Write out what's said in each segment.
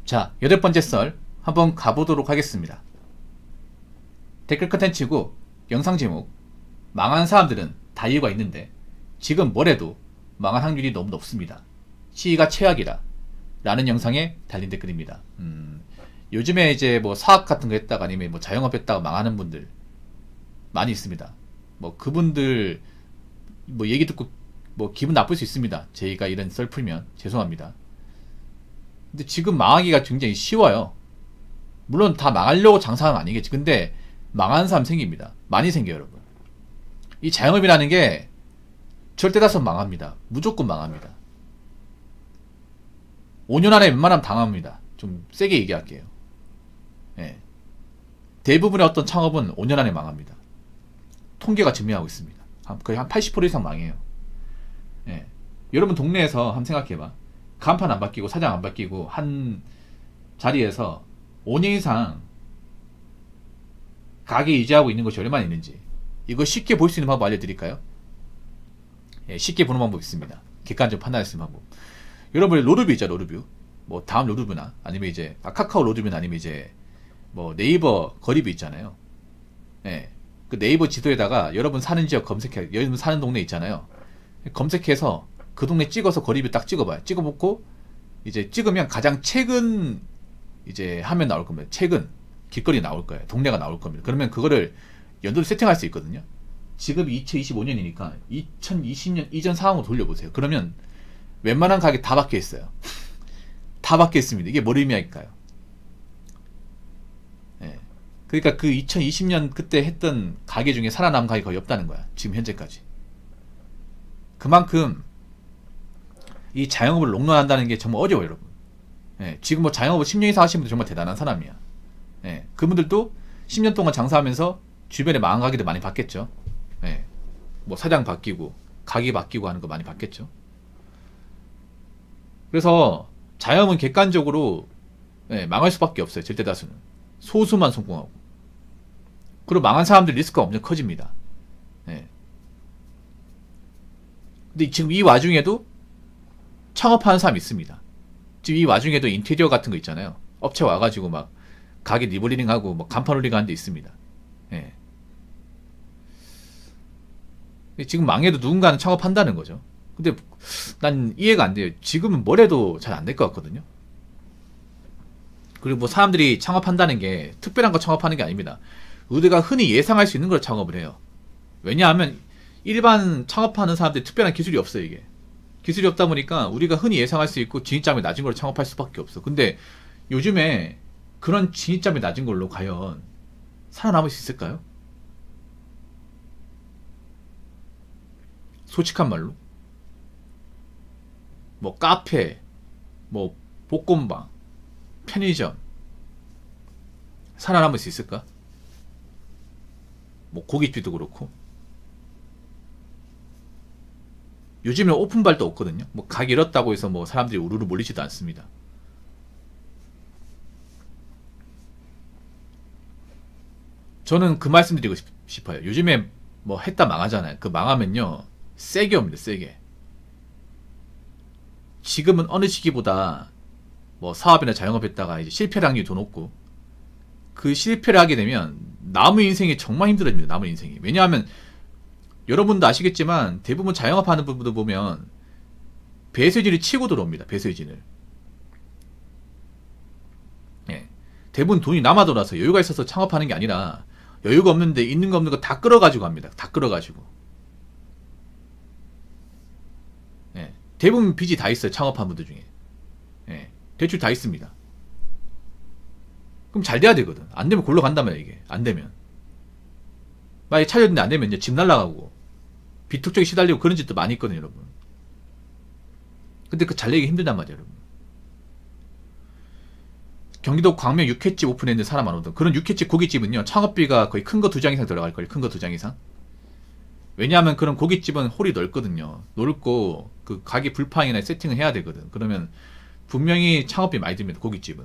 자, 8번째 썰 한번 가보도록 하겠습니다. 댓글 컨텐츠고 영상 제목 망한 사람들은 다 이유가 있는데 지금 뭐래도 망할 확률이 너무 높습니다. 시기가 최악이라 라는 영상에 달린 댓글입니다. 요즘에 이제 뭐 사업 같은 거 했다가 아니면 뭐 자영업 했다가 망하는 분들 많이 있습니다. 뭐 그분들 뭐 얘기 듣고 뭐 기분 나쁠 수 있습니다. 저희가 이런 썰 풀면 죄송합니다. 근데 지금 망하기가 굉장히 쉬워요. 물론 다 망하려고 장사하면 아니겠지. 근데 망하는 사람 생깁니다. 많이 생겨요, 여러분. 이 자영업이라는 게 절대 다수 망합니다. 무조건 망합니다. 5년 안에 웬만하면 당합니다. 좀 세게 얘기할게요. 예. 대부분의 어떤 창업은 5년 안에 망합니다. 통계가 증명하고 있습니다. 거의 한 80% 이상 망해요. 예. 여러분 동네에서 한번 생각해봐. 간판 안 바뀌고 사장 안 바뀌고 한 자리에서 5년 이상 가게 유지하고 있는 것이 얼마나 있는지 이거 쉽게 볼 수 있는 방법 알려드릴까요? 예, 쉽게 보는 방법이 있습니다. 객관적 판단할 수 있는 방법. 여러분 로드뷰 있죠, 로드뷰. 뭐 다음 로드뷰나 아니면 이제 카카오 로드뷰나 아니면 이제 뭐 네이버 거리뷰 있잖아요. 예, 그 네이버 지도에다가 여러분 사는 지역 검색해, 여러분 사는 동네 있잖아요. 검색해서 그 동네 찍어서 거리뷰 딱 찍어봐요. 찍어보고 이제 찍으면 가장 최근 이제 화면 나올 겁니다. 최근 길거리 나올 거예요. 동네가 나올 겁니다. 그러면 그거를 연도를 세팅할 수 있거든요. 지금이 2025년이니까 2020년 이전 상황으로 돌려보세요. 그러면 웬만한 가게 다 바뀌어 있어요. 다 바뀌어 있습니다. 이게 뭘 의미할까요? 예. 그러니까 그 2020년 그때 했던 가게 중에 살아남은 가게 거의 없다는 거야. 지금 현재까지. 그만큼 이 자영업을 롱런한다는 게 정말 어려워요, 여러분. 예. 지금 뭐 자영업을 10년 이상 하신 분들 정말 대단한 사람이야. 예. 그분들도 10년 동안 장사하면서 주변에 망한 가게들 많이 봤겠죠. 예. 뭐 사장 바뀌고 가게 바뀌고 하는 거 많이 봤겠죠. 그래서 자영업은 객관적으로 예, 망할 수밖에 없어요. 절대 다수는. 소수만 성공하고. 그리고 망한 사람들 리스크가 엄청 커집니다. 예. 근데 지금 이 와중에도 창업하는 사람이 있습니다. 지금 이 와중에도 인테리어 같은 거 있잖아요. 업체 와가지고 막 가게 리모델링 하고 뭐 간판 올리고 하는 데 있습니다. 예. 지금 망해도 누군가는 창업한다는 거죠. 근데 난 이해가 안 돼요. 지금은 뭘 해도 잘 안 될 것 같거든요. 그리고 뭐 사람들이 창업한다는 게 특별한 거 창업하는 게 아닙니다. 우리가 흔히 예상할 수 있는 걸 창업을 해요. 왜냐하면 일반 창업하는 사람들이 특별한 기술이 없어요. 이게 기술이 없다 보니까 우리가 흔히 예상할 수 있고 진입장이 낮은 걸 창업할 수밖에 없어. 근데 요즘에 그런 진입장이 낮은 걸로 과연 살아남을 수 있을까요? 솔직한 말로 뭐 카페, 뭐 복권방, 편의점 살아남을 수 있을까? 뭐 고깃집도 그렇고 요즘에 오픈발도 없거든요. 뭐 가게 열었다고 해서 뭐 사람들이 우르르 몰리지도 않습니다. 저는 그 말씀 드리고 싶어요. 요즘에 뭐 했다 망하잖아요. 그 망하면요 세게 옵니다. 세게. 지금은 어느 시기보다 뭐 사업이나 자영업 했다가 이제 실패를 하는 게 더 높고 그 실패를 하게 되면 남은 인생이 정말 힘들어집니다. 남은 인생이. 왜냐하면 여러분도 아시겠지만 대부분 자영업 하는 분들 보면 배수진을 치고 들어옵니다. 배수진을. 예. 대부분 돈이 남아 돌아서 여유가 있어서 창업하는 게 아니라 여유가 없는데 있는 거 없는 거 다 끌어가지고 합니다. 다 끌어가지고. 예. 대부분 빚이 다 있어요. 창업한 분들 중에. 예. 대출 다 있습니다. 그럼 잘 돼야 되거든. 안 되면 골로 간다면 이게. 안 되면. 만약에 차렸는데 안 되면 이제 집 날라가고 비특적에 시달리고 그런 짓도 많이 있거든요, 여러분. 근데 그 잘 내기 힘들단 말이에요, 여러분. 경기도 광명 육회집 오픈했는데 사람 안 오던 그런 육회집 고깃집은요 창업비가 거의 큰 거 2장 이상 들어갈걸요. 큰 거 2장 이상. 왜냐하면 그런 고깃집은 홀이 넓거든요. 넓고 그 가게 불판이나 세팅을 해야 되거든. 그러면 분명히 창업비 많이 듭니다. 고깃집은.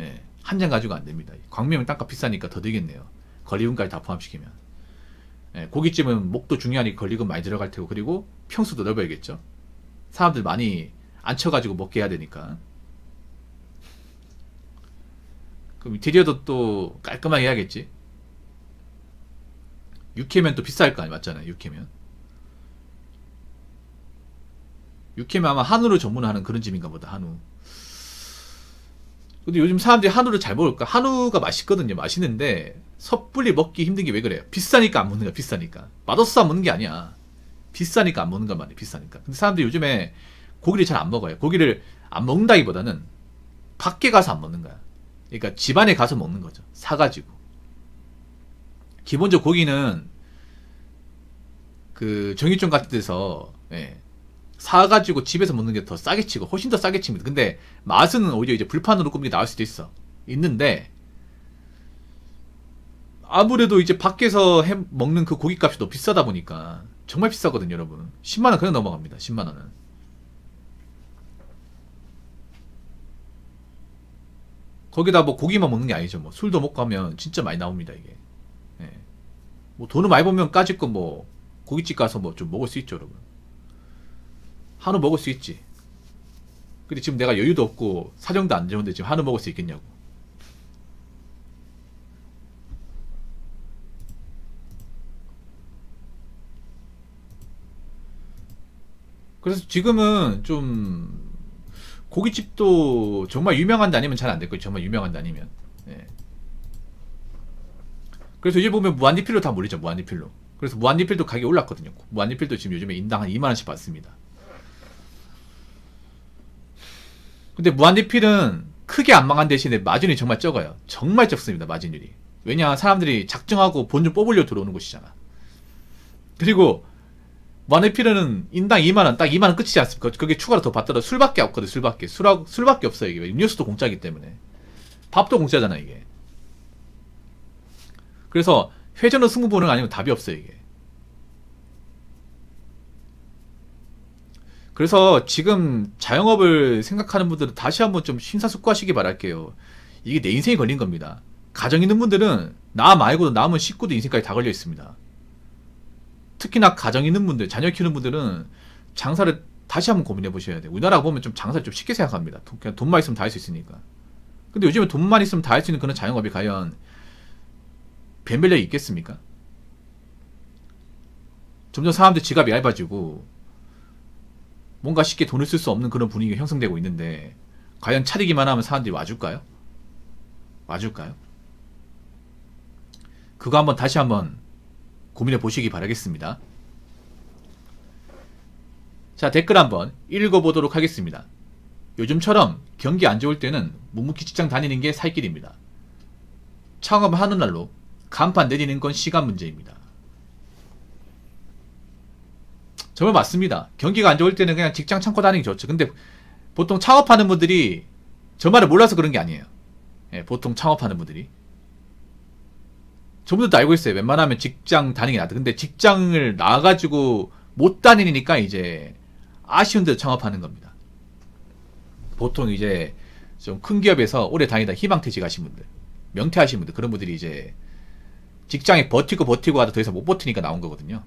예, 한 장 가지고 안 됩니다. 광명은 땅값 비싸니까 더 들겠네요. 권리금까지 다 포함시키면. 예, 고깃집은 목도 중요하니까 권리금 많이 들어갈 테고 그리고 평수도 넓어야겠죠. 사람들 많이 앉혀가지고 먹게 해야 되니까. 그럼 인테리어도 또 깔끔하게 해야겠지. 육회면 또 비쌀 거 아니 맞잖아요. 육회면 아마 한우를 전문하는 그런 집인가 보다. 한우. 근데 요즘 사람들이 한우를 잘 먹을까? 한우가 맛있거든요. 맛있는데 섣불리 먹기 힘든 게 왜 그래요? 비싸니까 안 먹는 거야. 비싸니까. 맛없어 안 먹는 게 아니야. 비싸니까 안 먹는 거 말이야. 비싸니까. 근데 사람들이 요즘에 고기를 잘 안 먹어요. 고기를 안 먹는다기보다는 밖에 가서 안 먹는 거야. 그러니까 집안에 가서 먹는 거죠. 사가지고. 기본적으로 고기는 그 정육점 같은 데서 사가지고 집에서 먹는 게 더 싸게 치고 훨씬 더 싸게 칩니다. 근데 맛은 오히려 이제 불판으로 굽는 게 나을 수도 있는데 아무래도 이제 밖에서 먹는 그 고기값이 더 비싸다 보니까 정말 비싸거든요, 여러분. 10만원 그냥 넘어갑니다. 10만원은. 거기다 뭐 고기만 먹는 게 아니죠. 뭐 술도 먹고 하면 진짜 많이 나옵니다, 이게. 뭐 돈을 많이 벌면 까짓 거 뭐 고깃집 가서 뭐 좀 먹을 수 있죠, 여러분. 한우 먹을 수 있지. 근데 지금 내가 여유도 없고 사정도 안 좋은데 지금 한우 먹을 수 있겠냐고. 그래서 지금은 좀 고깃집도 정말 유명한 데 아니면 잘 안 될 거예요. 정말 유명한 데 아니면. 그래서 요즘 보면 무한리필로 다 몰리죠. 무한리필로. 그래서 무한리필도 가격이 올랐거든요. 무한리필도 지금 요즘에 인당 한 2만원씩 받습니다. 근데 무한리필은 크게 안 망한 대신에 마진이 정말 적어요. 정말 적습니다. 마진율이. 왜냐 사람들이 작정하고 본 좀 뽑으려 들어오는 곳이잖아. 그리고 무한리필은 인당 2만원 딱 2만원 끝이지 않습니까? 그게 추가로 더 받더라도 술밖에 없거든. 술밖에 없어요. 이게 음료수도 공짜이기 때문에. 밥도 공짜잖아 이게. 그래서 회전은 승부 보는 거 아니면 답이 없어요 이게. 그래서 지금 자영업을 생각하는 분들은 다시 한번 좀 심사숙고하시기 바랄게요. 이게 내 인생이 걸린 겁니다. 가정 있는 분들은 나 말고도 남은 식구도 인생까지 다 걸려 있습니다. 특히나 가정 있는 분들, 자녀 키우는 분들은 장사를 다시 한번 고민해 보셔야 돼요. 우리나라 보면 좀 장사를 좀 쉽게 생각합니다. 그냥 돈만 있으면 다 할 수 있으니까. 근데 요즘에 돈만 있으면 다 할 수 있는 그런 자영업이 과연 변별력이 있겠습니까? 점점 사람들 지갑이 얇아지고 뭔가 쉽게 돈을 쓸 수 없는 그런 분위기가 형성되고 있는데 과연 차리기만 하면 사람들이 와줄까요? 와줄까요? 그거 한번 다시 한번 고민해 보시기 바라겠습니다. 자, 댓글 한번 읽어보도록 하겠습니다. 요즘처럼 경기 안 좋을 때는 묵묵히 직장 다니는 게 살 길입니다. 창업을 하는 날로 간판 내리는 건 시간 문제입니다. 정말 맞습니다. 경기가 안 좋을 때는 그냥 직장 참고 다니는 게 좋죠. 근데 보통 창업하는 분들이 저 말을 몰라서 그런 게 아니에요. 보통 창업하는 분들이. 저분들도 알고 있어요. 웬만하면 직장 다니는 게 낫다. 근데 직장을 나가지고 못 다니니까 이제 아쉬운 데로 창업하는 겁니다. 보통 이제 좀 큰 기업에서 오래 다니다 희망퇴직 하신 분들, 명퇴하신 분들, 그런 분들이 이제 직장에 버티고 하다 더 이상 못 버티니까 나온 거거든요.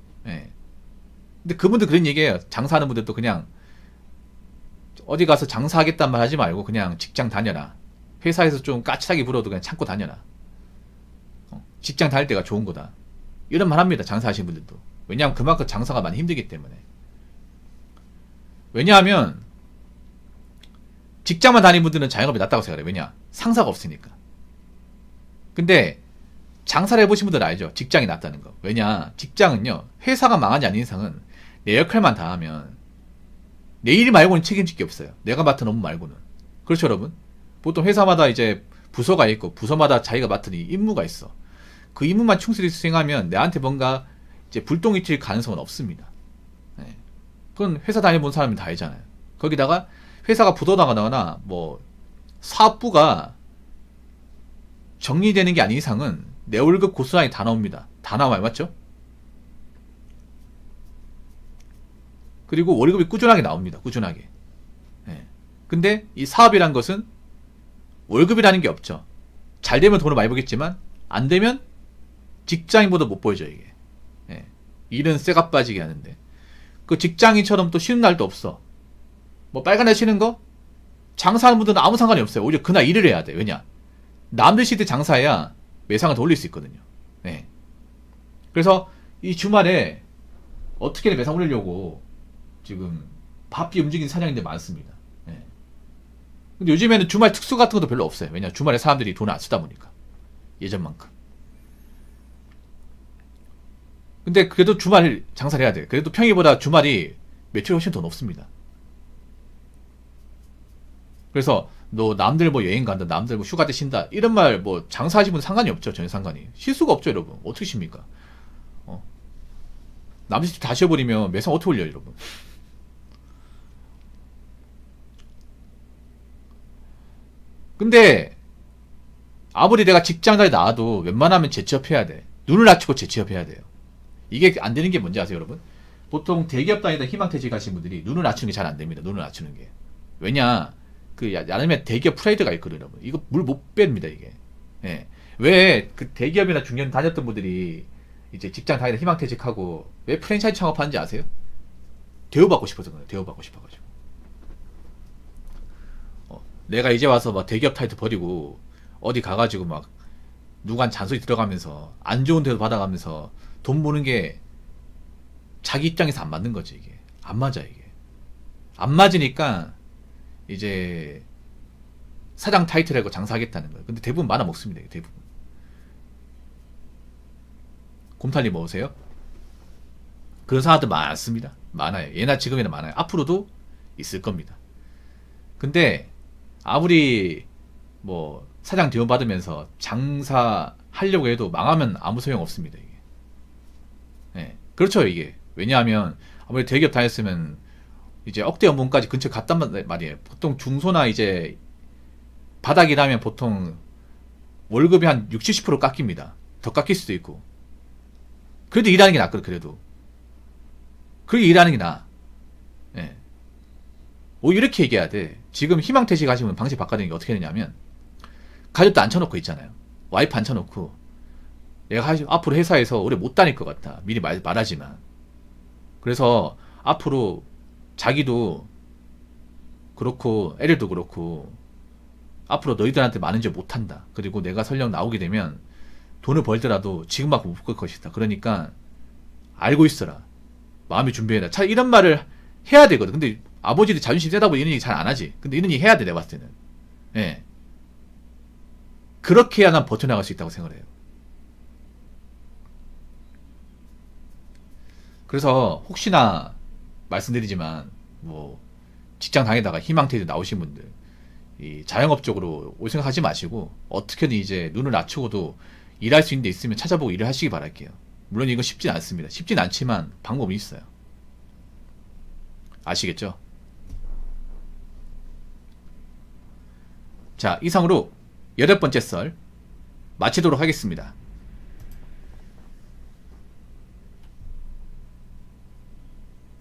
근데 그분들 그런 얘기예요. 장사하는 분들도 그냥 어디 가서 장사하겠다는 말 하지 말고 그냥 직장 다녀라. 회사에서 좀 까칠하게 불어도 그냥 참고 다녀라. 직장 다닐 때가 좋은 거다. 이런 말 합니다. 장사하시는 분들도. 왜냐하면 그만큼 장사가 많이 힘들기 때문에. 왜냐하면 직장만 다니는 분들은 자영업이 낫다고 생각해요. 왜냐? 상사가 없으니까. 근데 장사를 해보신 분들은 알죠? 직장이 낫다는 거. 왜냐? 직장은요, 회사가 망하지 않는 이상은 내 역할만 다 하면 내 일 말고는 책임질 게 없어요. 내가 맡은 업무 말고는. 그렇죠, 여러분? 보통 회사마다 이제 부서가 있고 부서마다 자기가 맡은 임무가 있어. 그 임무만 충실히 수행하면 내한테 뭔가 이제 불똥이 튈 가능성은 없습니다. 그건 회사 다녀본 사람이 다 알잖아요. 거기다가 회사가 부도나가거나 뭐 사업부가 정리되는 게 아닌 이상은 내 월급 고스란히 다 나옵니다. 다 나와요. 맞죠? 그리고 월급이 꾸준하게 나옵니다. 꾸준하게. 근데 이 사업이란 것은 월급이라는 게 없죠. 잘 되면 돈을 많이 벌겠지만 안 되면 직장인보다 못 벌죠. 이게. 일은 쇠가 빠지게 하는데 그 직장인처럼 또 쉬는 날도 없어. 뭐 빨간 날 쉬는 거? 장사하는 분들은 아무 상관이 없어요. 오히려 그날 일을 해야 돼. 왜냐? 남들 시대 장사해야 매상을 더 올릴 수 있거든요. 네. 그래서 이 주말에 어떻게든 매상 올리려고 지금 바삐 움직이는 사장님들 많습니다. 네. 근데 요즘에는 주말 특수 같은 것도 별로 없어요. 왜냐 주말에 사람들이 돈을 안 쓰다 보니까 예전만큼. 근데 그래도 주말 장사를 해야 돼요. 그래도 평일보다 주말이 매출이 훨씬 더 높습니다. 그래서 너 남들 뭐 여행 간다, 남들 뭐 휴가 때 쉰다 이런 말 뭐 장사하시는 분 상관이 없죠. 전혀 상관이. 쉴 수가 없죠, 여러분. 어떻게 쉽니까? 남들 집 다 쉬어버리면 매상 어떻게 올려요, 여러분? 근데 아무리 내가 직장까지 나와도 웬만하면 재취업해야 돼. 눈을 낮추고 재취업해야 돼요. 이게 안 되는 게 뭔지 아세요, 여러분? 보통 대기업 다니다 희망퇴직 하신 분들이 눈을 낮추는 게 잘 안 됩니다. 눈을 낮추는 게. 왜냐? 그 야름에 대기업 프라이드가 있거든요, 여러분. 이거 물 못 뺍니다, 이게. 예. 왜 그 대기업이나 중견 다녔던 분들이 이제 직장 다니다 희망퇴직하고 왜 프랜차이즈 창업하는지 아세요? 대우받고 싶어서 그래요. 대우받고 싶어가지고. 내가 이제 와서 막 대기업 타이틀 버리고 어디 가가지고 막 누구한 잔소리 들어가면서 안 좋은 데도 받아가면서 돈 버는 게 자기 입장에서 안 맞는 거지, 이게. 안 맞아, 이게. 안 맞으니까 이제 사장 타이틀하고 장사하겠다는 거예요. 근데 대부분 말아 먹습니다, 대부분. 곰탈리 먹으세요? 그런 사람들 많습니다. 많아요. 예나 지금이나 많아요. 앞으로도 있을 겁니다. 근데 아무리 뭐 사장 지원 받으면서 장사하려고 해도 망하면 아무 소용 없습니다, 이게. 네. 그렇죠, 이게. 왜냐하면 아무리 대기업 다녔으면 이제 억대 연봉까지 근처 갔단 말이에요. 보통 중소나 이제 바닥이라면 보통 월급이 한 60, 70% 깎입니다. 더 깎일 수도 있고. 그래도 일하는 게 낫거든, 그래도. 그렇게 일하는 게 나아. 예. 뭐 이렇게 얘기해야 돼. 지금 희망퇴직 하시면 방식 바꿔야 되는 게 어떻게 되냐면 가족도 앉혀놓고 있잖아요. 와이프 앉혀놓고 내가 앞으로 회사에서 오래 못 다닐 것 같다. 미리 말하지만. 그래서 앞으로 자기도 그렇고 애들도 그렇고 앞으로 너희들한테 많은 일 못한다. 그리고 내가 설령 나오게 되면 돈을 벌더라도 지금만큼 못 벌 것이다. 그러니까 알고 있어라. 마음이 준비해라. 차 이런 말을 해야 되거든. 근데 아버지들이 자존심 세다 보니 이런 얘기 잘 안 하지. 근데 이런 얘기 해야 돼, 내가 봤을 때는. 예. 그렇게 해야 난 버텨나갈 수 있다고 생각을 해요. 그래서 혹시나 말씀드리지만 뭐 직장 다니다가 희망퇴직 나오신 분들 이 자영업 쪽으로 올 생각하지 마시고 어떻게든 이제 눈을 낮추고도 일할 수 있는 데 있으면 찾아보고 일을 하시기 바랄게요. 물론 이건 쉽진 않습니다. 쉽진 않지만 방법이 있어요. 아시겠죠? 자, 이상으로 8번째 썰 마치도록 하겠습니다.